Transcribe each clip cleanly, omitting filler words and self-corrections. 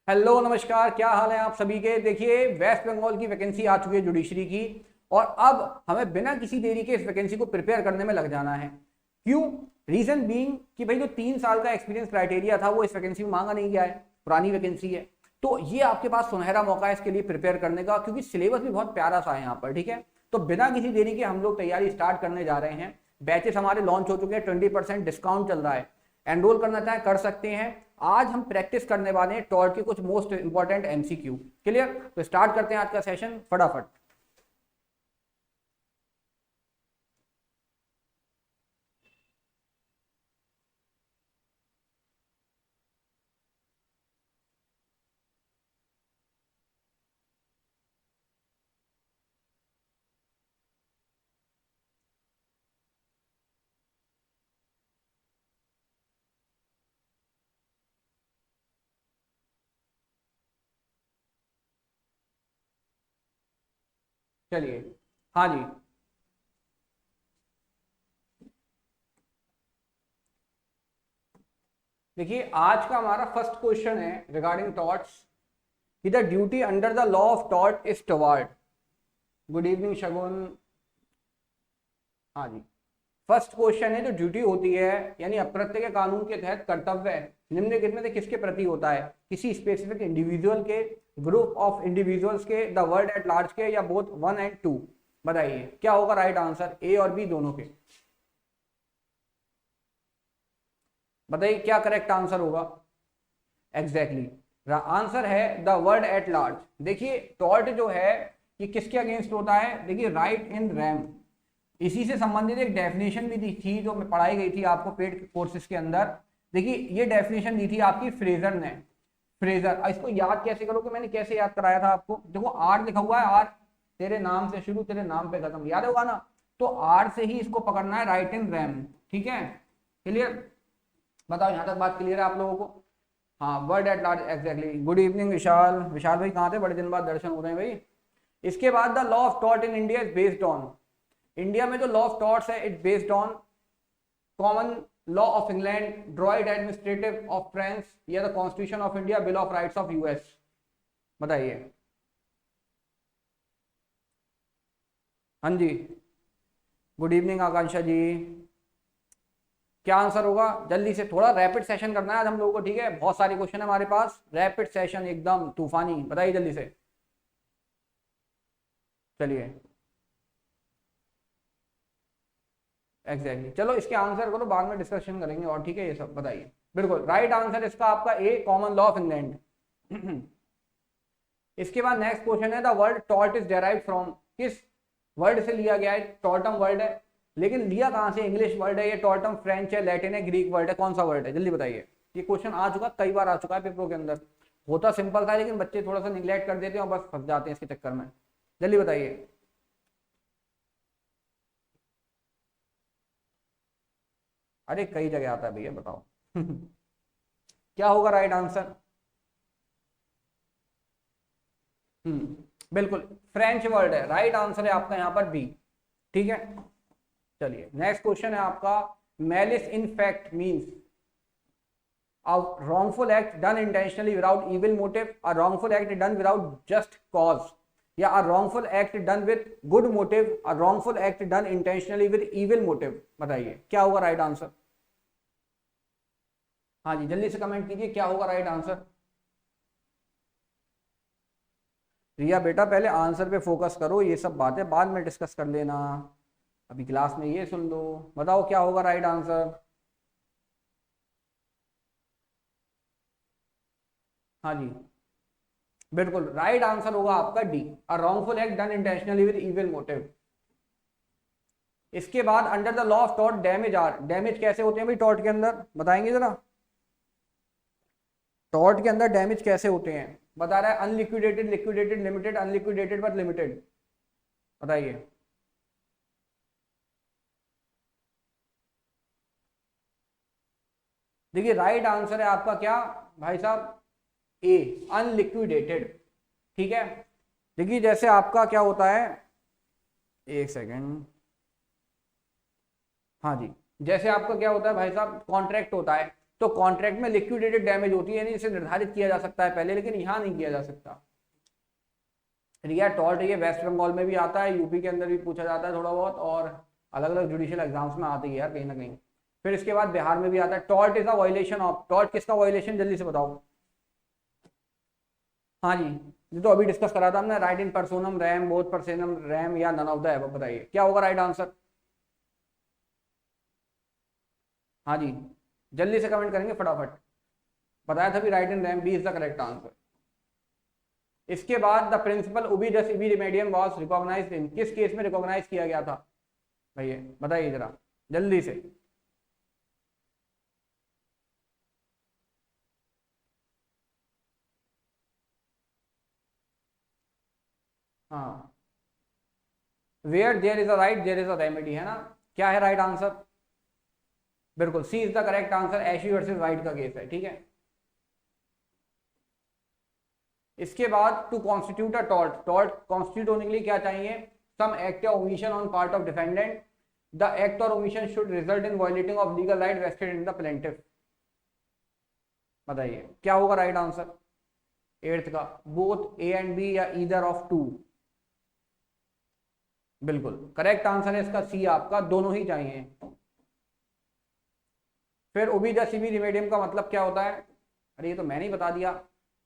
Hello नमस्कार, क्या हाल है आप सभी के। देखिए, वेस्ट बंगाल की वैकेंसी आ चुकी है जुडिशरी की। और अब हमें बिना किसी देरी के इस वैकेंसी को प्रिपेयर करने में लग जाना है। क्यों? रीजन बीइंग कि भाई जो 3 साल का एक्सपीरियंस क्राइटेरिया था वो इस वैकेंसी में मांगा नहीं गया है, पुरानी वैकेंसी है। तो ये आपके पास सुनहरा मौका है इसके लिए प्रिपेयर करने का, क्योंकि सिलेबस भी बहुत प्यारा सा है यहाँ पर। ठीक है, तो बिना किसी देरी के हम लोग तैयारी स्टार्ट करने जा रहे हैं। बैचेस हमारे लॉन्च हो चुके हैं, 20% डिस्काउंट चल रहा है। एनरोल करना चाहे कर सकते हैं। आज हम प्रैक्टिस करने वाले हैं टॉर्ट के कुछ मोस्ट इंपॉर्टेंट एमसीक्यू। क्लियर? तो स्टार्ट करते हैं आज का सेशन फटाफट। चलिए। हाँ जी। देखिए, आज का हमारा फर्स्ट क्वेश्चन है रिगार्डिंग टॉर्ट्स कि the duty under the law of tort is toward. Good evening Shagun. हाँ जी। फर्स्ट क्वेश्चन है, जो ड्यूटी होती है यानी अप्रत्यय के कानून के तहत कर्तव्य निम्नलिखित में से किसके प्रति होता है? किसी स्पेसिफिक इंडिविजुअल के, ग्रुप ऑफ इंडिविजुअल्स के, द वर्ल्ड एट लार्ज के, या बोथ 1 और 2? बताइए क्या होगा राइट आंसर, ए और बी दोनों के। बताइए क्या करेक्ट आंसर होगा। एग्जैक्टली आंसर है द वर्ल्ड एट लार्ज। देखिए, टॉर्ट जो है ये किसके अगेंस्ट होता है? देखिए, राइट इन रैम। इसी से संबंधित एक डेफिनेशन भी दी थी जो पढ़ाई गई थी आपको पेड कोर्सेज के अंदर। देखिए, ये डेफिनेशन दी थी आपकी फ्रेजर ने। फ्रेजर, इसको याद कैसे करोगे, मैंने कैसे याद कराया था आपको। देखो, आर लिखा हुआ है, आर तेरे नाम से शुरू तेरे नाम पे खत्म, याद होगा ना। तो आर से ही इसको पकड़ना है, राइट इन रैम। ठीक है, क्लियर? बताओ यहां तक बात क्लियर है आप लोगों को? हाँ, word at large, exactly. Good evening Vishal. Vishal भाई कहाँ थे, बड़े दिन बाद दर्शन हो रहे हैं भाई। इसके बाद the law of tort in India is based on. India में जो लॉ ऑफ टॉर्ट्स है it based on common law of England, droit administrative of France, या the constitution of India, bill of rights of US? बताइए। हाँ जी। Good evening आकांक्षा जी। क्या answer होगा? जल्दी से, थोड़ा रैपिड सेशन करना है आज हम लोगों को। ठीक है, बहुत सारे क्वेश्चन है हमारे पास, रैपिड सेशन एकदम तूफानी। बताइए जल्दी से। चलिए। एग्जैक्टली चलो इसके आंसर को तो बाद में डिस्कशन करेंगे और। ठीक है, ये सब बताइए। बिल्कुल राइट आंसर इसका आपका ए, कॉमन लॉ ऑफ इंग्लैंड। इसके बाद नेक्स्ट क्वेश्चन है, the word tort is derive from. किस वर्ड से लिया गया है? टॉर्टम वर्ड है, लेकिन लिया कहां से? इंग्लिश वर्ड है ये। टॉर्टम फ्रेंच है, लैटिन है, ग्रीक वर्ड है, कौन सा वर्ड है? जल्दी बताइए। ये क्वेश्चन आ चुका, कई बार आ चुका है पेपरों के अंदर। होता सिंपल था लेकिन बच्चे थोड़ा सा निग्लेक्ट कर देते हैं और बस फंस जाते हैं इसके चक्कर में। जल्दी बताइए। अरे कई जगह आता है भैया, बताओ। क्या होगा राइट आंसर? बिल्कुल फ्रेंच वर्ड है, राइट आंसर है आपका यहाँ पर बी। ठीक है, चलिए नेक्स्ट क्वेश्चन है आपका, malice in fact means a wrongful act done intentionally without evil motive, a wrongful act done without just cause, या a wrongful act done with good motive, a wrongful act done intentionally with evil motive? बताइए क्या होगा right answer. हाँ जी, जल्दी से comment कीजिए क्या होगा राइट आंसर। रिया बेटा पहले आंसर पे फोकस करो, ये सब बातें बाद में डिस्कस कर लेना, अभी क्लास में ये सुन लो। बताओ क्या होगा राइट आंसर। हाँ जी, बिल्कुल राइट आंसर होगा आपका D, a wrongful act done intentionally with evil motive. इसके बाद under the law of tort damage are. Damage कैसे होते हैं भाई टॉर्ट के अंदर, बताएंगे जरा। टॉर्ट के अंदर डैमेज कैसे होते हैं? बता रहा है unliquidated, liquidated, limited, unliquidated but limited. बताइए। देखिए राइट आंसर है आपका क्या भाई साहब, ए, अनलिक्विडेटेड। ठीक है, देखिए जैसे आपका क्या होता है, एक सेकेंड। हाँ जी, जैसे आपका क्या होता है भाई साहब, कॉन्ट्रैक्ट होता है। तो कॉन्ट्रैक्ट में लिक्विडेटेड डैमेज होती है, यानी इसे निर्धारित किया जा सकता है पहले, लेकिन यहाँ नहीं किया जा सकता। रिया टॉल्ट ये वेस्ट बंगाल में भी आता है, यूपी के अंदर भी पूछा जाता है थोड़ा बहुत, और अलग अलग जुडिशियल एग्जाम्स में आती है यार कहीं ना कहीं। फिर इसके बाद बिहार में भी आता है। टॉल्ट इज अ वायलेशन ऑफ, टॉल्ट किसका वायलेशन, जल्दी से बताओ। हाँ जी, ये तो अभी डिस्कस करा था हमने, राइट इन पर्सोनम रैम, बोथ पर्सोनम रैम या नन ऑफ द एबव। बताइए क्या होगा राइट आंसर। हाँ जी, जल्दी से कमेंट करेंगे फटाफट। बताया था भी right in rem B is the correct answer. इसके बाद द प्रिंसिपल उबी डस इबी रिमेडियम वाज रिकॉग्नाइज्ड इन, किस केस में रिकॉग्नाइज किया गया था भैया, बताइए जरा जल्दी से। हाँ, where there is a right there is a remedy, है ना। क्या है राइट आंसर, बिल्कुल C is the correct answer, Ashby versus White का केस है, ठीक है। इसके बाद to constitute a tort, tort constitute होने के लिए क्या चाहिए, सम एक्ट या omission on part of defendant, the act और omission should result in violating of legal right vested in the plaintiff. बताइए क्या होगा राइट आंसर एट्थ का, बोथ ए एंड बी या ईदर ऑफ टू। बिल्कुल correct answer है इसका सी, आपका दोनों ही चाहिए। फिर ओबी द सीबी रिमेडियम का मतलब क्या होता है, अरे ये तो मैंने ही बता दिया,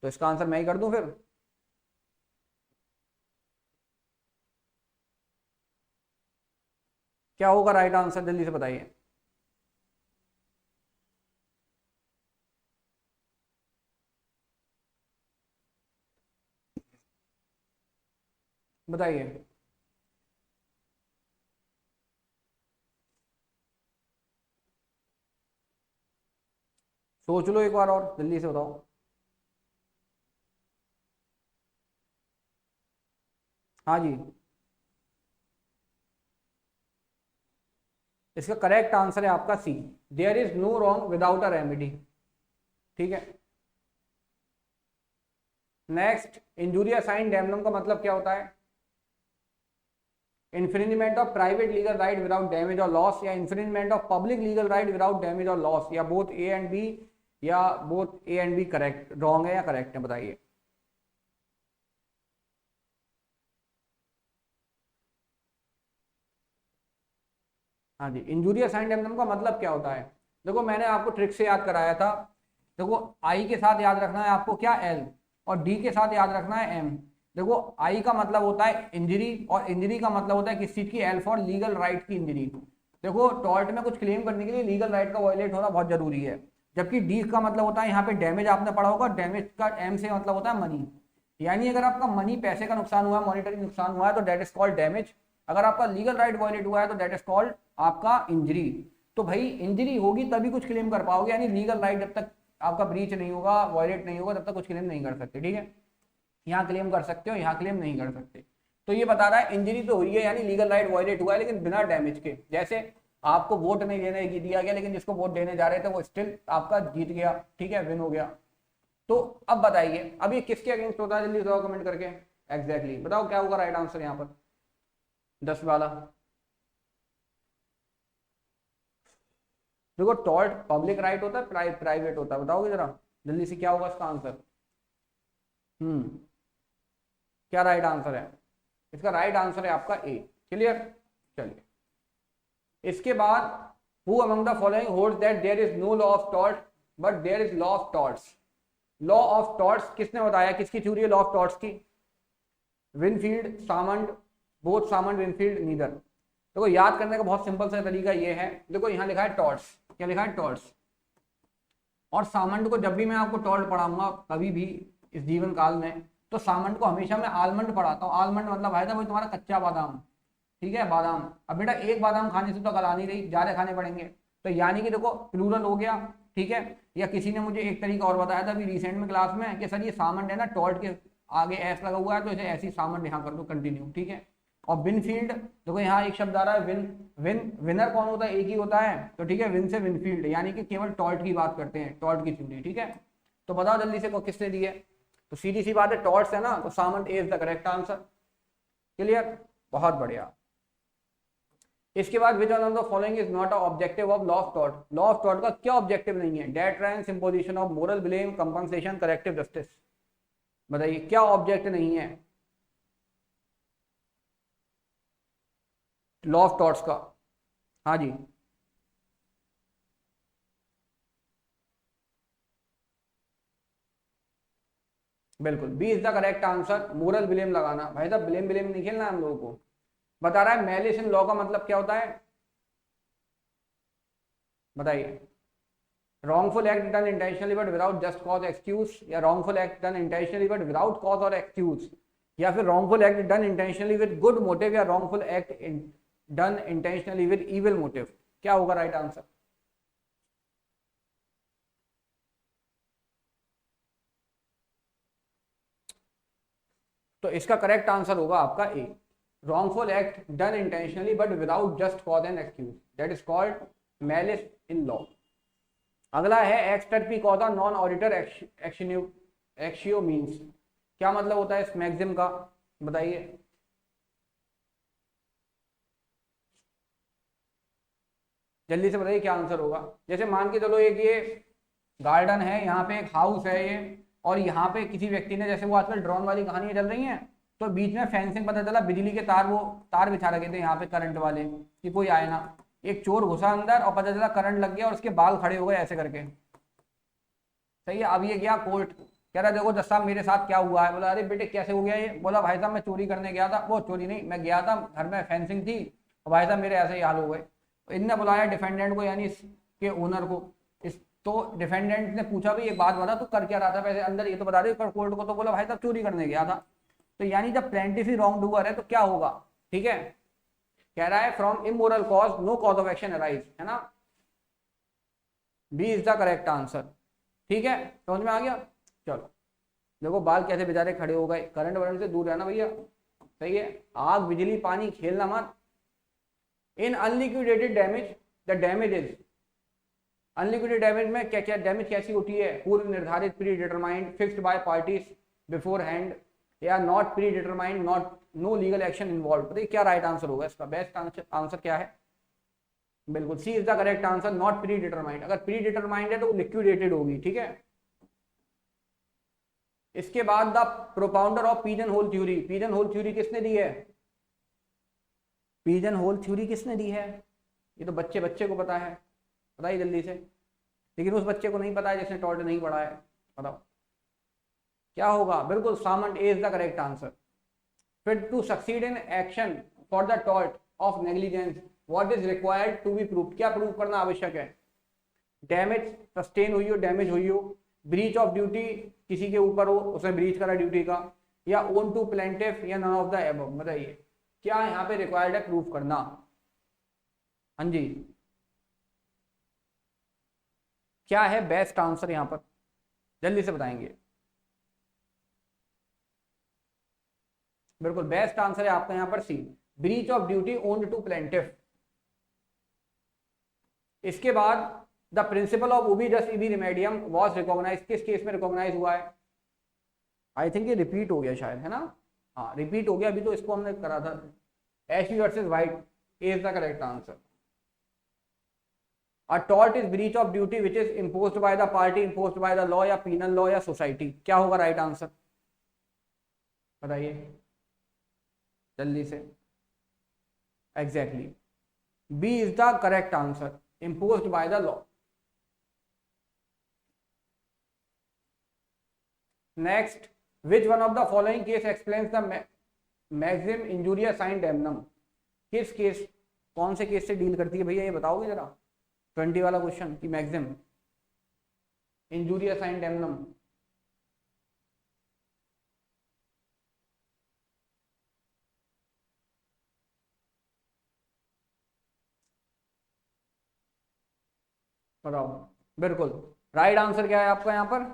तो इसका आंसर मैं ही कर दूं फिर। क्या होगा राइट आंसर, जल्दी से बताइए। बताइए सोच लो एक बार और जल्दी से बताओ। हाँ जी, इसका करेक्ट आंसर है आपका C, there is no wrong without a remedy, ठीक है। नेक्स्ट इंजुरी असाइन डैमनम का मतलब क्या होता है, infringement of private legal right without damage और लॉस, या infringement of public legal right without damage और लॉस, या बोथ ए एंड बी, या both A and B correct, wrong है या करेक्ट है, बताइए। हाँ जी, इंजुरी असाइन डैमनम का मतलब क्या होता है, देखो मैंने आपको ट्रिक से याद कराया था। देखो आई के साथ याद रखना है आपको क्या, एल, और डी के साथ याद रखना है एम। देखो आई का मतलब होता है इंजरी, और इंजरी का मतलब होता है किस चीज की, एल फॉर लीगल राइट की इंजरी। देखो टॉर्ट में कुछ क्लेम करने के लिए लीगल राइट का वायलेट होना बहुत जरूरी है। जबकि डी का मतलब होता है यहाँ पे डैमेज, आपने पढ़ा होगा डैमेज का एम से मतलब होता है मनी, यानी अगर आपका मनी पैसे का नुकसान हुआ है, मॉनिटरी नुकसान हुआ है तो डेट इज कॉल्ड डैमेज। अगर आपका लीगल राइट वायलेट हुआ है तो डेट इज कॉल्ड आपका इंजरी। तो भाई इंजरी होगी तभी कुछ क्लेम कर पाओगे, यानी लीगल राइट जब तक आपका ब्रीच नहीं होगा, वायलेट नहीं होगा, तब तक कुछ क्लेम नहीं कर सकते, ठीक है। यहाँ क्लेम कर सकते हो, यहाँ क्लेम नहीं कर सकते। तो ये बता रहा है इंजरी तो हुई है, यानी लीगल राइट वायलेट हुआ है, लेकिन बिना डैमेज के। जैसे आपको वोट नहीं देने दिया गया, लेकिन जिसको वोट देने जा रहे थे वो स्टिल आपका जीत गया, ठीक है, विन हो गया। तो अब बताइए अब ये किसके अगेंस्ट होता है, जल्दी बताओ कमेंट करके। एग्जैक्टली बताओ क्या होगा राइट आंसर यहाँ पर 10 वाला। देखो टॉर्ट पब्लिक राइट होता है, प्राइवेट होता है, बताओगे जरा जल्दी से क्या होगा इसका आंसर। हम्म, क्या राइट आंसर है इसका, राइट आंसर है आपका ए, क्लियर। चलिए इसके बाद who among the following holds that there is no law of tort but there is law of torts. Law of torts किसने बताया, किसकी थ्योरी है लॉ ऑफ टॉर्ट्स की, Winfield, Salmond, both Salmond, Winfield, neither. देखो याद करने का बहुत सिंपल सा तरीका ये है, देखो यहाँ लिखा है टॉर्ट्स, क्या लिखा है टॉर्ट्स, और सामंड को जब भी मैं आपको टॉर्ट पढ़ाऊंगा कभी भी इस जीवन काल में, तो सामंड को हमेशा मैं आलमंड पढ़ाता हूँ। आलमंड मतलब भाई था वही तुम्हारा कच्चा बादाम, ठीक है, बादाम। अब बेटा एक बादाम खाने से तो गला नहीं रही, ज्यादा खाने पड़ेंगे, तो यानी कि देखो प्लूरल हो गया, ठीक है। या किसी ने मुझे एक तरीका और बताया था अभी रिसेंट में क्लास में कि सर ये सामंड है ना, टॉर्ट के आगे एस लगा हुआ है तो इसे ऐसी सामंड यहाँ कर दो कंटिन्यू, ठीक है। और विनफील्ड देखो यहाँ एक शब्द आ रहा है विन, विनर कौन होता है, एक ही होता है, तो ठीक है विन से विनफील्ड, यानी कि केवल टॉर्ट की बात करते हैं, टॉर्ट की थ्योरी, ठीक है। तो बताओ जल्दी से किसने दी है, तो सीधी सी बात है टॉर्ट्स है ना, तो Salmond is the correct answer, clear, बहुत बढ़िया। इसके बाद विच one of the following is not a objective of law of tort. Law of tort का क्या ऑब्जेक्टिव नहीं है? Deterrence, imposition of moral blame, compensation, corrective justice. बताइए क्या ऑब्जेक्ट नहीं है लॉ ऑफ टॉर्ट्स का? हाँ जी, बिल्कुल B is the correct answer. Moral blame लगाना, भाई साहब ब्लेम ब्लेम नहीं खेलना हम लोगों को। बता रहा है मैलिस इन लॉ का मतलब क्या होता है, बताइए। wrongful act done intentionally but without just cause excuse, या wrongful act done intentionally but without cause or excuse, या फिर wrongful act done intentionally with good motive, या wrongful act done intentionally with evil motive। क्या होगा right answer? तो इसका correct answer होगा आपका ए, wrongful act done intentionally but without just cause and excuse, that is called malice in law। अगला है एक्सटर्पी कॉजा non auditor एक्शियो means. क्या मतलब होता है इस मैक्सिम का, बताइए। जल्दी से बताइए क्या आंसर होगा। जैसे मान के चलो एक ये गार्डन है, यहाँ पे एक हाउस है ये, और यहाँ पे किसी व्यक्ति ने, जैसे वो आजकल ड्रोन वाली कहानियां चल रही हैं, तो बीच में फेंसिंग, पता चला बिजली के तार, वो तार बिछा रखे थे यहाँ पे करंट वाले कि कोई आए ना। एक चोर घुसा अंदर और पता चला करंट लग गया और उसके बाल खड़े हो गए ऐसे करके। सही है। अब ये गया कोर्ट, कह रहा देखो जज साहब मेरे साथ क्या हुआ है। बोला अरे बेटे कैसे हो गया ये? बोला भाई साहब मैं चोरी करने गया था, वो चोरी नहीं, मैं गया था घर में फेंसिंग थी और भाई साहब मेरे ऐसे ही हाल हो गए। तो इनने बुलाया डिफेंडेंट को, यानी इसके ओनर को। इस तो डिफेंडेंट ने पूछा भाई एक बात बता तू कर क्या रहा था वैसे अंदर, ये तो बता दे। पर कोर्ट को तो बोला भाई साहब चोरी करने गया था। तो यानी जब प्लेंटिफ ही रॉन्ग डूअर है तो क्या होगा, ठीक है। कह रहा है from immoral cause no cause of action arise, है ना। B is the correct answer, ठीक है। समझ में आ गया। चलो देखो बाल कैसे बेचारे खड़े हो गए, करंट वरंट से दूर रहना भैया, सही है। आग बिजली पानी खेलना मत। In unliquidated damage the damage is, unliquidated damage में क्या क्या डैमेज कैसी होती है? पूर्व निर्धारित, predetermined, fixed by parties beforehand, या not predetermined, not no legal action involve. बताइए क्या राइट आंसर होगा इसका? बेस्ट आंसर क्या है? बिल्कुल C is the correct answer, not predetermined. अगर प्री डिटरमाइंड है तो लिक्विडेटेड होगी, ठीक है। इसके बाद the propounder of pigeon hole theory, pigeon hole theory किसने दी है? पिजन होल थ्योरी किसने दी है? ये तो बच्चे बच्चे को पता है, बताइए जल्दी से। लेकिन उस बच्चे को नहीं पता है जिसने टॉर्ट नहीं पढ़ा है, बताओ क्या होगा? बिल्कुल Salmond A is the correct answer. फिर to succeed in action for the tort of negligence what is required to be prove, क्या प्रूव करना आवश्यक है? डैमेज सस्टेन हुई हो, डैमेज हुई हो, ब्रीच ऑफ ड्यूटी किसी के ऊपर हो, उसने ब्रीच करा ड्यूटी का, या ओन टू प्लेंटिफ, या नन ऑफ द एबव। बताइए क्या यहाँ पे रिक्वायर्ड है प्रूफ करना? हाँ जी, क्या है बेस्ट आंसर यहाँ पर? जल्दी से बताएंगे। बिल्कुल बेस्ट आंसर है आपका यहाँ पर C, breach of duty owned to plaintiff. इसके बाद the principle of ubi jus ibi remedium was recognize, किस केस में रिकॉग्नाइज हुआ है? आई थिंक ये रिपीट हो गया शायद, है ना। हाँ रिपीट हो गया, अभी तो इसको हमने करा था। Ashley versus white is the correct answer. A tort is breach of duty which is imposed by the party, imposed by the law, या penal law, या society। क्या होगा राइट आंसर? बताइए जल्दी से। Exactly B is the correct answer, imposed by the law। Next, which one of the following case explains the maxim injuria sine damnum। किस case, कौन से केस से डील करती है भैया, ये बताओगे जरा। 20 वाला क्वेश्चन की मैक्सिम इंजूरिया साइन डैमनम। बताओ। बिल्कुल राइट आंसर क्या है आपका यहाँ पर?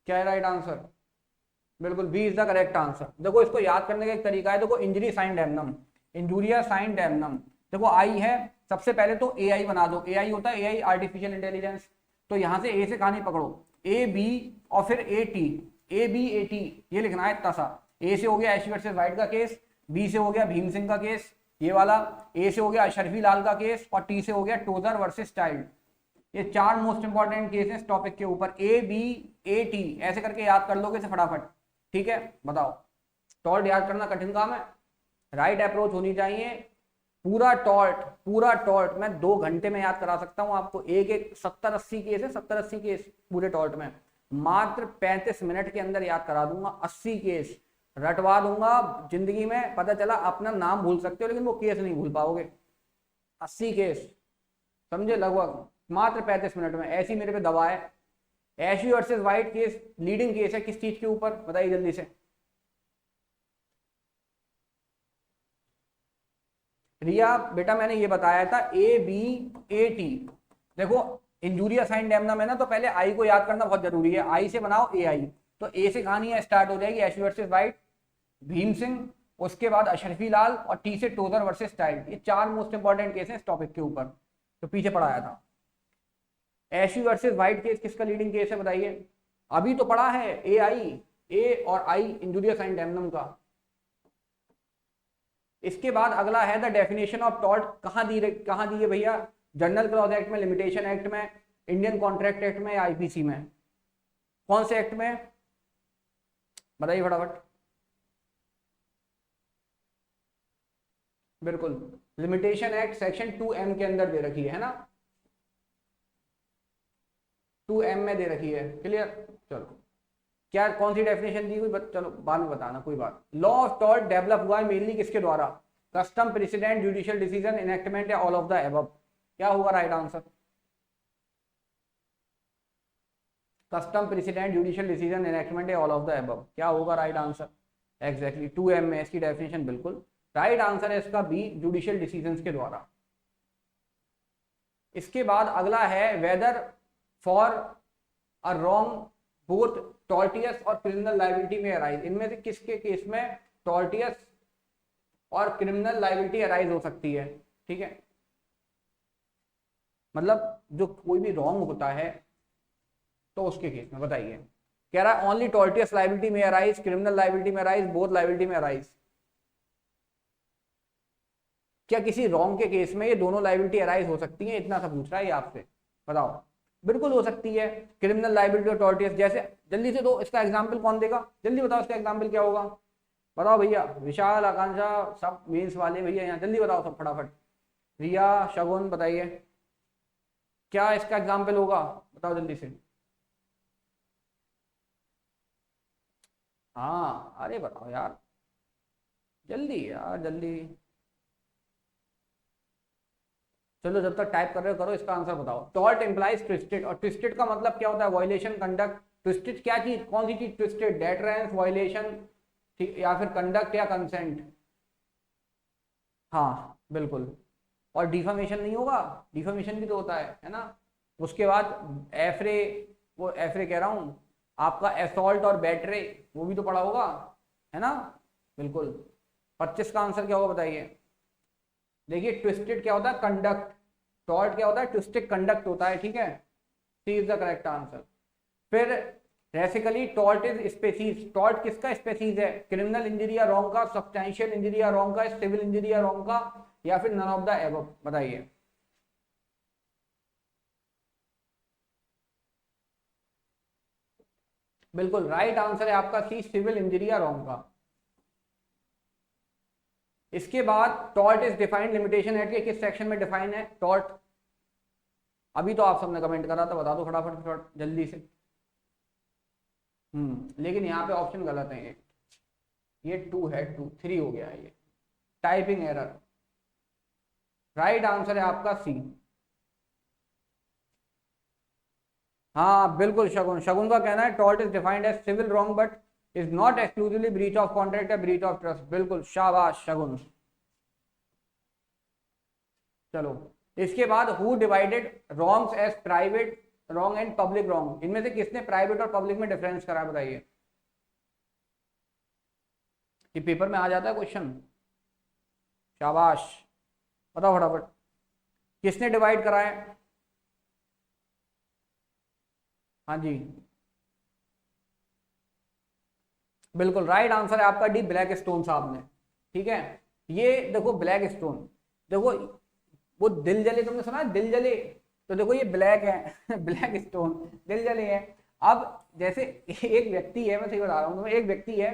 क्या है राइट आंसर? बिल्कुल B is the correct answer. देखो इसको याद करने का एक तरीका है, देखो injury sine damnum, injuria sine damnum. देखो आई है, सबसे पहले तो ए आई बना दो। ए आई होता है ए आई आर्टिफिशियल इंटेलिजेंस। तो यहां से ए से कहानी पकड़ो, ए बी और फिर A T, A B A T, ये लिखना है इतना सा। ए से हो गया एशी वर्सेस वाइट का केस, बी से हो गया भीम सिंह का केस, ये वाला। ए से हो गया अशरफी लाल का केस और टी से हो गया टोजर वर्सेस चाइल्ड। ये 4 मोस्ट इंपॉर्टेंट केस हैं इस टॉपिक के ऊपर। ए बी ए टी ऐसे करके याद कर लोगे इसे फटाफट, ठीक है। बताओ, टॉर्ट याद करना कठिन काम है? राइट अप्रोच होनी चाहिए। पूरा टॉर्ट मैं 2 घंटे में याद करा सकता हूं आपको। एक एक 70-80 केस है, 70-80 केस पूरे टॉर्ट में, मात्र 35 मिनट के अंदर याद करा दूंगा। 80 केस रटवा दूंगा। जिंदगी में पता चला अपना नाम भूल सकते हो लेकिन वो केस नहीं भूल पाओगे। 80 केस समझे, लगभग मात्र 35 मिनट में। ऐसी मेरे पे दवा है। एशवी versus white case leading case है किस चीज के ऊपर, बताइए जल्दी से। रिया बेटा मैंने ये बताया था ए बी ए टी। देखो इंजूरिया साइन डैमना में ना, तो पहले आई को याद करना बहुत जरूरी है। आई से बनाओ ए आई, तो ए से कहानी है स्टार्ट हो जाएगी एशवी वर्सेस वाइट, भीम सिंह, उसके बाद अशरफी लाल और टी से टोजर वर्सेस चाइल्ड। ये 4 मोस्ट इंपॉर्टेंट केस हैं इस टॉपिक के ऊपर, तो पीछे पढ़ाया था। एशवी वर्सेस वाइट केस किसका लीडिंग केस है बताइए? अभी तो पढ़ा है ए आई, ए और आई इंजूरिया साइन डैमनम का। इसके बाद अगला है द डेफिनेशन ऑफ टॉर्ट। कहां दी है भैया? जनरल क्लॉज एक्ट में, लिमिटेशन एक्ट में, इंडियन कॉन्ट्रैक्ट एक्ट में या आईपीसी में? कौन से एक्ट में बताइए फटाफट। बिल्कुल लिमिटेशन एक्ट सेक्शन 2M के अंदर दे रखी है ना, 2M में दे रखी है। क्लियर? चलो क्या कौन सी डेफिनेशन दी हुई चलो बाद में बताना, कोई बात। लॉ ऑफ टॉर्ट डेवलप हुआ है मेनली किसके द्वारा? Custom, president, judicial decision, enactment या ऑल ऑफ द अबव? क्या होगा right answer? Custom, president, judicial decision, enactment या ऑल ऑफ द अबव? क्या होगा राइट आंसर? एग्जैक्टली 2M में इसकी डेफिनेशन बिल्कुल राइट आंसर है इसका बी, जुडिशियल डिसीजन के द्वारा। इसके बाद अगला है whether for a wrong both tortious और क्रिमिनल लायबिलिटी में अराइज। इनमें से किसके केस में टॉर्टियस और क्रिमिनल लायबिलिटी अराइज हो सकती है? ठीक है, मतलब जो कोई भी रॉन्ग होता है तो उसके केस में बताइए। कह रहा है ओनली टॉर्टियस लायबिलिटी में अराइज, क्रिमिनल लायबिलिटी में अराइज, बोथ लायबिलिटी में अराइज। क्या किसी रॉन्ग के केस में ये दोनों लायबिलिटी अराइज हो सकती है? इतना सा पूछ रहा है ये आपसे, बताओ। बिल्कुल हो सकती है, क्रिमिनल लायबिलिटी और टॉर्टियस। जैसे जल्दी से दो, इसका एग्जांपल कौन देगा? जल्दी बताओ इसका एग्जांपल क्या होगा? बताओ भैया, विशाल, आकांक्षा, सब मेंस वाले भैया यहाँ जल्दी बताओ सब फटाफट। रिया, शगुन बताइए क्या इसका एग्जांपल होगा, बताओ जल्दी से। हाँ अरे बताओ यार, जल्दी यार जल्दी। चलो जब तक टाइप कर रहे हो करो, इसका आंसर बताओ। टॉर्ट इंप्लाइज ट्विस्टेड, और ट्विस्टेड का मतलब क्या होता है? Violation, conduct. ट्विस्टेड क्या चीज, कौन सी चीज ट्विस्टेड? डेटरेंस, वायलेशन, ठीक, या फिर कंडक्ट या कंसेंट? हाँ बिल्कुल। और डिफामेशन नहीं होगा? डिफामेशन भी तो होता है ना। उसके बाद एफरे, वो एफरे कह रहा हूँ आपका, एसॉल्ट और बैटरे, वो भी तो पढ़ा होगा है ना। बिल्कुल। 25 का आंसर क्या होगा बताइए? देखिए ट्विस्टेड क्या होता है? कंडक्ट। टॉर्ट क्या होता है? ट्विस्टेड कंडक्ट होता है, ठीक है। सी इज द करेक्ट आंसर। फिर basically tort is species. Tort किसका स्पेसीज है? क्रिमिनल इंजरी या रॉन्ग का, सब्सटेंशियल इंजरी या रॉन्ग का, सिविल इंजरी या रॉन्ग का, या फिर नन ऑफ द एबव? बताइए। बिल्कुल राइट आंसर है आपका सी, सिविल इंजरी या रॉन्ग का। इसके बाद tort is defined, limitation act के किस सेक्शन में डिफाइन है टॉर्ट? अभी तो आप सबने कमेंट करा था, बता दो फटाफट जल्दी से। लेकिन यहाँ पे ऑप्शन गलत है, ये 2 है, 2 3 हो गया है ये, टाइपिंग एरर। राइट आंसर है आपका सी। हाँ बिल्कुल शगुन, शगुन का कहना है tort is defined as civil wrong but is not exclusively breach of contract या ब्रीच ऑफ ट्रस्ट। बिल्कुल शाबाश शगुन। चलो इसके बाद who divided wrongs as private wrong and public wrong? इनमें से किसने प्राइवेट और पब्लिक में डिफरेंस करा है बताइए? ये पेपर में आ जाता है क्वेश्चन, शाबाश। बताओ फटाफट किसने डिवाइड करा है? हाँ जी बिल्कुल राइट आंसर है आपका डी, ब्लैक स्टोन साहब ने, ठीक है। ये देखो ब्लैक स्टोन, देखो वो दिल जले, तुमने सुना है दिल जले, तो देखो ये ब्लैक है ब्लैक स्टोन दिल जले है। अब जैसे एक व्यक्ति है, मैं सही बता रहा हूँ, एक व्यक्ति है,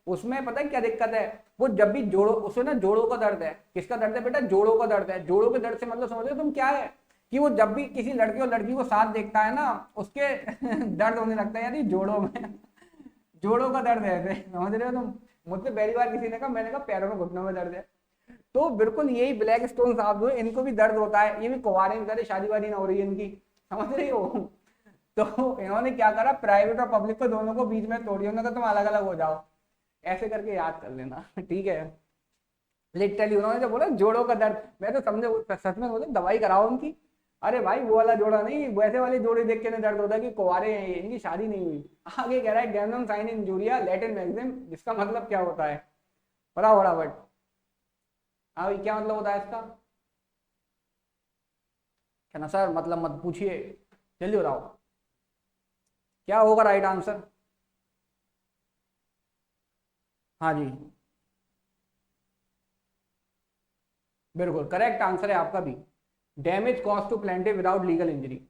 उसमें पता है क्या दिक्कत है, वो जब भी जोड़ों, उसमें ना जोड़ों का दर्द है। किसका दर्द है बेटा? जोड़ों का दर्द है। जोड़ों के दर्द से मतलब समझ रहे हो तुम क्या है, कि वो जब भी किसी लड़के और लड़की को साथ देखता है ना, उसके दर्द होने लगता है, यानी जोड़ों में जोड़ों का दर्द है ऐसे, समझ रहे हो तुम? मुझसे पहली बार किसी ने कहा, मैंने कहा पैरों में घुटनों में दर्द है। तो बिल्कुल यही ब्लैक स्टोन साहब जो है, इनको भी दर्द होता है, ये भी कुंवारे में, बेचारे शादी वादी ना हो रही है इनकी, समझ रही हो? तो इन्होंने क्या करा, प्राइवेट और पब्लिक को दोनों को बीच में तोड़ी, उन्होंने कहा तुम अलग अलग हो जाओ, ऐसे करके याद कर लेना ठीक है। लिटरली उन्होंने जो बोला जोड़ों का दर्द, मैं तो समझे सच में बोले दवाई कराओ उनकी। अरे भाई वो वाला जोड़ा नहीं, वैसे वाले जोड़े देख के ना दर्द होता है कि कुंवारे हैं, इनकी शादी नहीं हुई। आगे कह रहा है गैमनम साइन इंजूरिया लैटिन मैक्सिम, जिसका मतलब क्या होता है बड़ा फटाफट? हाँ क्या मतलब होता है इसका? क्या ना सर, मतलब मत पूछिए, जल्दी बताओ क्या होगा राइट आंसर। हाँ जी, बिल्कुल करेक्ट आंसर है आपका भी। Damage cause to plaintiff without legal injury.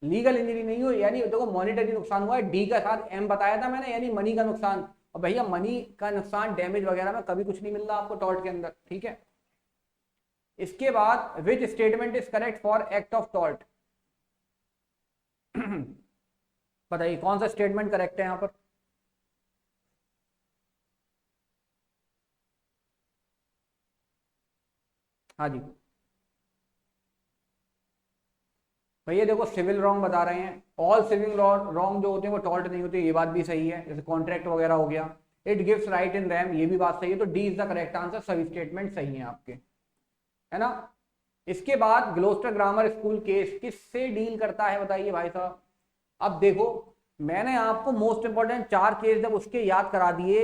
Legal injury नहीं हो, यानी देखो मॉनिटरी नुकसान हुआ है, डी का साथ एम बताया था मैंने, यानी मनी का नुकसान। और भैया मनी का नुकसान डैमेज वगैरह में कभी कुछ नहीं मिल रहा आपको टॉर्ट के अंदर, ठीक है। इसके बाद which statement is correct for act of tort? बताइए कौन सा स्टेटमेंट करेक्ट है यहाँ पर? हाँ जी भैया देखो सिविल रॉन्ग बता रहे हैं, ऑल सिविल रॉन्ग जो होते हैं वो टॉर्ट नहीं होते, ये बात भी सही है, जैसे कॉन्ट्रैक्ट वगैरह हो गया। It gives right in RAM, ये भी बात सही है, तो D is the correct answer, सभी स्टेटमेंट सही है आपके, है ना। इसके बाद ग्लोस्टर ग्रामर स्कूल केस किससे डील करता है बताइए भाई साहब। अब देखो मैंने आपको मोस्ट इंपॉर्टेंट 4 केस जब उसके याद करा दिए,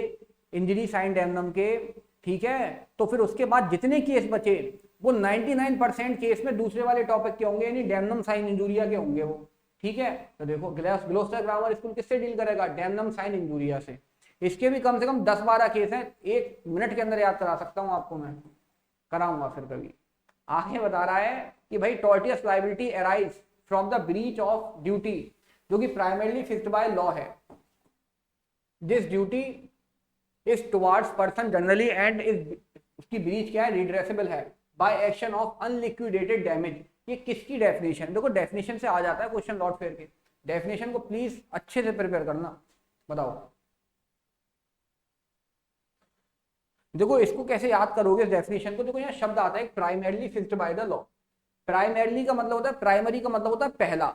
इंजरी साइन डैमनम के, ठीक है, तो फिर उसके बाद जितने केस बचे वो 99% केस में दूसरे वाले टॉपिक के होंगे, यानी डैमनम साइन इंजूरिया के होंगे वो, ठीक है। तो देखो ग्लोस्टर ग्रामर स्कूल किससे डील करेगा? डैमनम साइन इंजूरिया से। इसके भी कम से कम 10-12 केस हैं, 1 मिनट के अंदर याद करा सकता हूं आपको मैं, कराऊंगा फिर कभी। आगे बता रहा है कि भाई tortious liability arise from the breach of duty, जो कि प्राइमरली फिक्स्ड बाय लॉ है। This duty is towards person generally and is, उसकी ब्रीच क्या है? रिड्रेसेबल है by action of unliquidated damage. ये किसकी डेफिनेशन? देखो डेफिनेशन से आ जाता है क्वेश्चन लॉट फेयर के, डेफिनेशन को प्लीज अच्छे से प्रिपेयर करना। बताओ देखो इसको कैसे याद करोगे इस डेफिनेशन को, देखो यहाँ शब्द आता है primarily fixed by the law. Primarily का मतलब होता है, प्राइमरी का मतलब होता है पहला,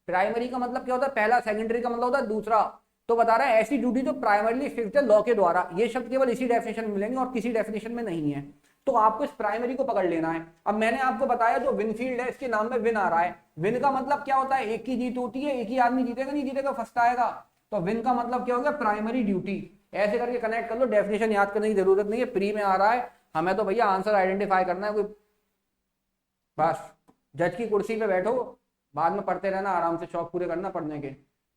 प्राइमरी का मतलब क्या होता है? पहला। सेकेंडरी का मतलब होता है दूसरा। तो बता रहा है ऐसी ड्यूटी जो प्राइमरली फिक्स्ड है लॉ के द्वारा, ये शब्द केवल इसी डेफिनेशन में मिलेंगे और किसी डेफिनेशन में नहीं है। तो आपको इस प्राइमरी को पकड़ लेना है। अब मैंने आपको बताया जो विनफील्ड है, इसके नाम में विन आ रहा है, विन का मतलब क्या होता है? एक की जीत होती है, एक ही आदमी जीतेगा, नहीं जीतेगा फर्स्ट आएगा। तो विन का मतलब क्या हो गया? Primary duty. ऐसे करके कनेक्ट कर लो, डेफिनेशन याद करने की जरूरत नहीं है, प्री में आ रहा है, हमें तो भैया आंसर आइडेंटिफाई करना है कोई, बस। जज की कुर्सी पे बैठो, बाद में पढ़ते रहना, आराम से शौक पूरे करना पढ़ने के।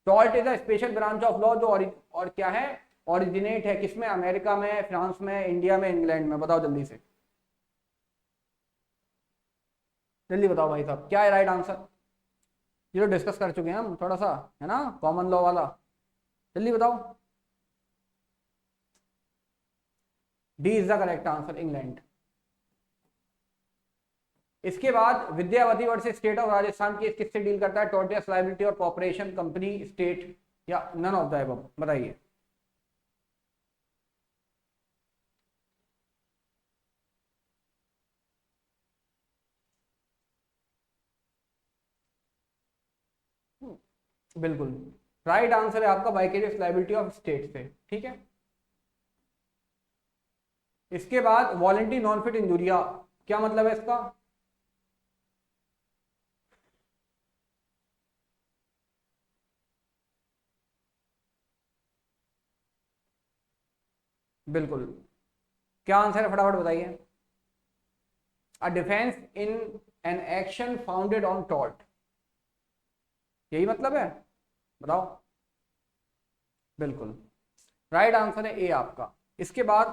Tort is a special branch of law जो और क्या है? ओरिजिनेट है किसमें? अमेरिका में, फ्रांस में, इंडिया में, इंग्लैंड में। बताओ जल्दी से, जल्दी बताओ भाई साहब क्या है राइट आंसर। ये तो डिस्कस कर चुके हैं हम थोड़ा सा, है ना, कॉमन लॉ वाला। जल्दी बताओ। D is the correct answer, England. इसके बाद Vidyawati versus state of Rajasthan case किससे डील करता है? टॉर्टियस लायबिलिटी और कॉर्पोरेशन, कंपनी, स्टेट, या नन ऑफ द अबव? बताइए। बिल्कुल राइट आंसर है आपका वाइकेरियस लायबिलिटी ऑफ स्टेट से, ठीक है। इसके बाद वॉलेंटरी नॉन फिट इंजूरिया, क्या मतलब है इसका? बिल्कुल, क्या आंसर है फटाफट बताइए। A defence in an action founded on tort, यही मतलब है, बताओ। बिल्कुल राइट आंसर है ए आपका। इसके बाद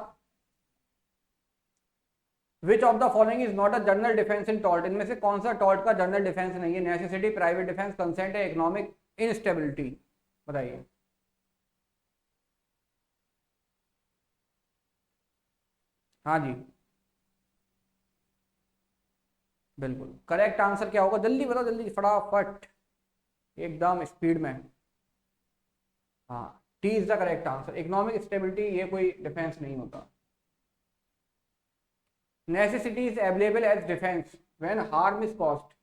which of the following is not a general defence in tort, इनमें से कौन सा टॉर्ट का जनरल डिफेंस नहीं है? नेसेसिटी, प्राइवेट डिफेंस, कंसेंट है, इकोनॉमिक इनस्टेबिलिटी, बताइए। हाँ जी, बिल्कुल करेक्ट आंसर क्या होगा? जल्दी बताओ, जल्दी फटाफट, एकदम स्पीड में। हाँ, T is the correct answer. Economic stability ये कोई डिफेंस नहीं होता। Necessity is available as defence when harm is caused.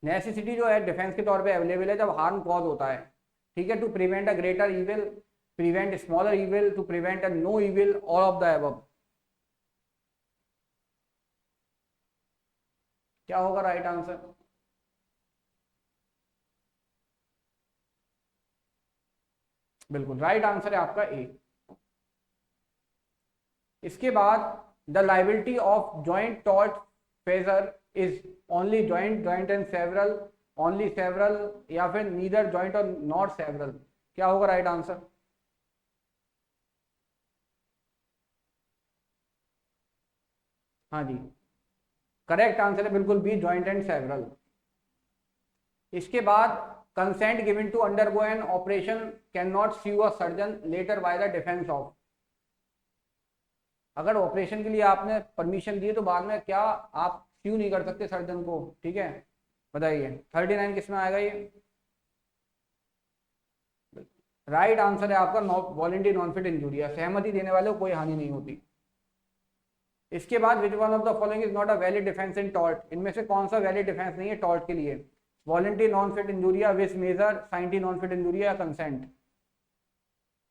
Necessity जो है डिफेंस के तौर पे अवेलेबल है जब हार्म कॉज होता है, ठीक है। To prevent a greater evil, prevent smaller evil, to prevent a no evil, all of the above. क्या होगा राइट आंसर? बिल्कुल राइट आंसर है आपका ए। इसके बाद the liability of joint tort feasor is only joint, joint and several, only several, या फिर neither joint और नॉट सेवरल। क्या होगा राइट आंसर? हाँ जी, करेक्ट आंसर है बिल्कुल बी, जॉइंट एंड सेवरल। इसके बाद consent given to undergo an operation can not sue a surgeon later by the defence of. अगर ऑपरेशन के लिए आपने परमिशन दी है तो बाद में क्या आप स्यू नहीं कर सकते सर्जन को, ठीक है। बताइए 39 किस में आएगा ये? राइट आंसर है आपका वॉलंटरी नॉन फिट इंजूरी, सहमति देने वाले को कोई हानि नहीं होती। इसके बाद विच one of the following is not a valid defence in tort, इनमें से कौन सा वैलिड डिफेंस नहीं है टॉर्ट के लिए? Voluntary non fit injuria, vis major, scienti non fit injuria या कंसेंट।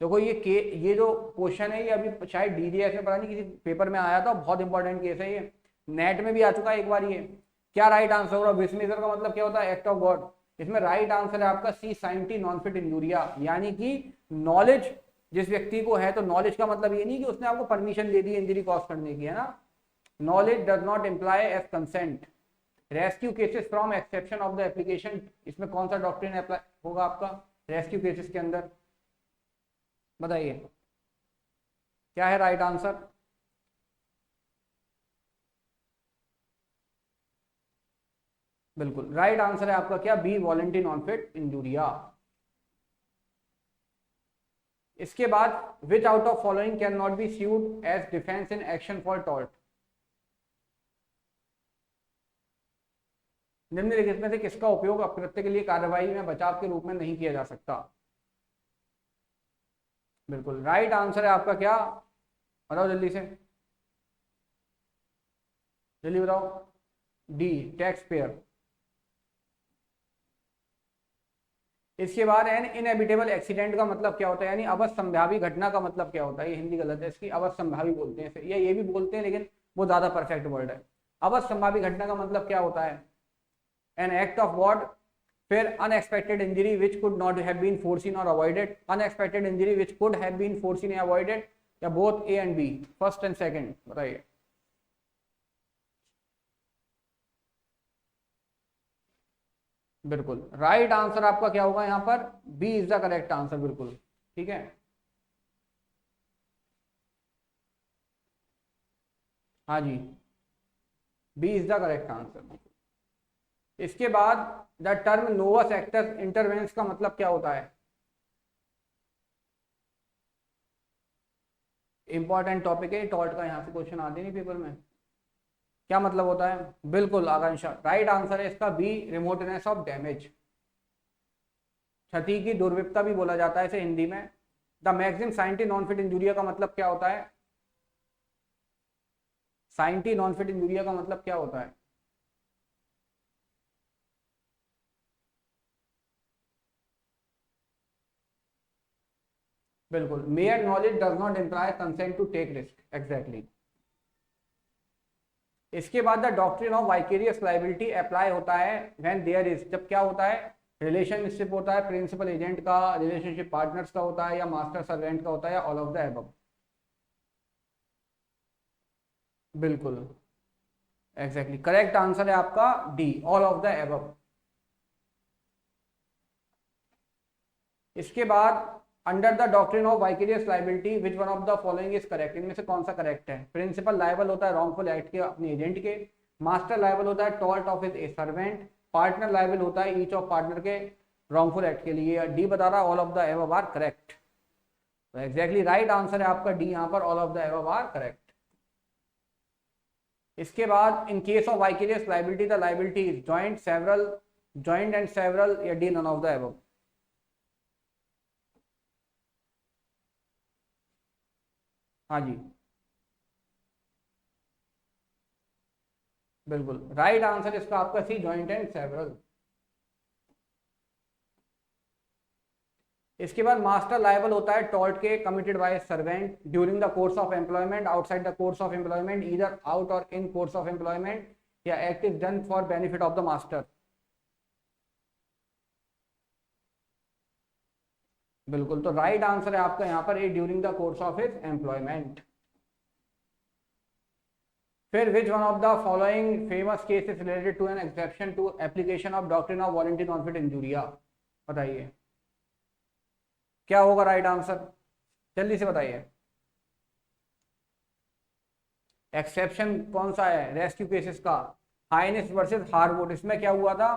देखो ये जो क्वेश्चन है ये अभी शायद डीडीएस में पता नहीं किसी पेपर में आया था, बहुत इंपॉर्टेंट केस है ये, नेट में भी आ चुका है एक बार ये। क्या राइट आंसर होगा? विस मेजर का मतलब क्या होता है? Act of God. इसमें राइट आंसर है आपका सी, साइंटी नॉन फिट इंजूरिया, यानी कि नॉलेज जिस व्यक्ति को है, तो नॉलेज का मतलब ये नहीं कि उसने आपको परमिशन दे दी इंजरी कॉज करने की, है ना। Knowledge does not imply as consent. Rescue cases from exception of the application, इसमें कौन सा डॉक्ट्रिन अप्लाई होगा आपका रेस्क्यू केसेस के अंदर? बताइए क्या है राइट आंसर? बिल्कुल राइट आंसर है आपका क्या? B, voluntary non fit injuria. इसके बाद which out of following can not be sued as defence in action for tort. निम्नलिखित में से किसका उपयोग अपकृत्य के लिए कार्रवाई में बचाव के रूप में नहीं किया जा सकता? बिल्कुल राइट आंसर है आपका क्या? बताओ जल्दी से, जल्दी बताओ। D, tax payer. इसके बाद एन इनएविटेबल एक्सीडेंट का मतलब क्या होता है, यानी अवश्यंभावी घटना का मतलब क्या होता है? ये हिंदी गलत है इसकी, अवश्यंभावी बोलते हैं या ये भी बोलते हैं लेकिन वो ज्यादा परफेक्ट वर्ड है। अवश्यंभावी घटना का मतलब क्या होता है? एन एक्ट ऑफ गॉड, फिर unexpected injury which could not have been foreseen और avoided, unexpected injury which could have been foreseen या अवॉइडेड, या both A and B, first and second, बताइए। बिल्कुल राइट आंसर आपका क्या होगा यहाँ पर? B is the correct answer, बिल्कुल ठीक है। हाँ जी, B is the correct answer. इसके बाद the term novus actus interveniens का मतलब क्या होता है? इंपॉर्टेंट टॉपिक है टॉर्ट का, यहाँ से क्वेश्चन आते नहीं पेपर में। क्या मतलब होता है? बिल्कुल आकांक्षा, राइट आंसर है इसका बी, रिमोटनेस ऑफ डैमेज। क्षति की दुर्विपता भी बोला जाता है इसे हिंदी में। The maxim scienti non fit injuria का मतलब क्या होता है? साइंटी नॉन फिट इंजूरिया का मतलब क्या होता है? बिल्कुल, mere knowledge does not imply consent to take risk, exactly. इसके बाद the doctrine of vicarious liability apply होता है व्हेन देयर इज, जब क्या होता है? रिलेशनशिप होता है प्रिंसिपल एजेंट का, रिलेशनशिप पार्टनर्स का होता है, या मास्टर सर्वेंट का होता है, या ऑल ऑफ द अबव। बिल्कुल एग्जैक्टली करेक्ट आंसर है आपका D, all of the above. इसके बाद under the doctrine of vicarious liability which one of the following is correct, इनमें से कौन सा करेक्ट है? प्रिंसिपल लायबल होता है रॉन्गफुल एक्ट के अपने एजेंट के, मास्टर लायबल होता है tort of his servant, partner liable होता है ईच ऑफ पार्टनर के रॉन्गफुल एक्ट के लिए। डी बता रहा है all of the above are correct, तो एग्जैक्टली राइट आंसर है आपका डी यहाँ पर, all of the above are correct. इसके बाद in case of vicarious liability the liability is joint, several, joint and several, या D none of the above? हाँ जी बिल्कुल राइट आंसर इसका आपका सी, जॉइंट एंड सेवरल। इसके बाद मास्टर लायबल होता है टॉल्ट के committed by servant during the course of employment, outside the course of employment, either out और इन कोर्स ऑफ एम्प्लॉयमेंट, या act is done for benefit of the master. बिल्कुल, तो right answer है आपका यहाँ पर A, during the course of his employment. फिर which one of the following famous case is related to an exception to application of doctrine of voluntary conflict injuria? बताइए क्या होगा राइट आंसर, जल्दी से बताइए। एक्सेप्शन कौन सा है? रेस्क्यू केसेस का, हाइनेस वर्सेस हार्वुड। इसमें क्या हुआ था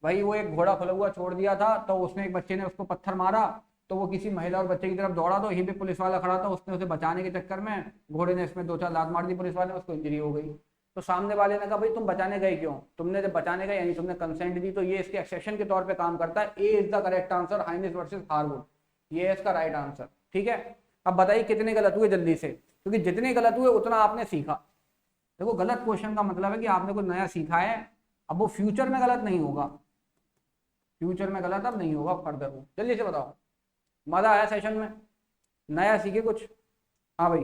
भाई, वो एक घोड़ा खुला हुआ छोड़ दिया था, तो उसने एक बच्चे ने उसको पत्थर मारा, तो वो किसी महिला और बच्चे की तरफ दौड़ा, तो यहीं पे पुलिस वाला खड़ा था, उसने उसे बचाने के चक्कर में घोड़े ने इसमें 2-4 लात मार दी पुलिस वाले, उसको इंजरी हो गई। तो सामने वाले ने कहा भाई तुम बचाने गए क्यों? तुमने जब बचाने गए यानी तुमने कंसेंट दी, तो ये इसके एक्सेप्शन के तौर पे काम करता है। A is the correct answer, Haynes versus Harwood, ये है इसका राइट आंसर। ठीक है, अब बताइए कितने गलत हुए जल्दी से, क्योंकि जितने गलत हुए उतना आपने सीखा। देखो गलत क्वेश्चन का मतलब है कि आपने कुछ नया सीखा है, अब वो फ्यूचर में गलत नहीं होगा, फ्यूचर में गलत अब नहीं होगा फर्दर हो। जल्दी से बताओ, मजा आया सेशन में, नया सीखे कुछ? हाँ भाई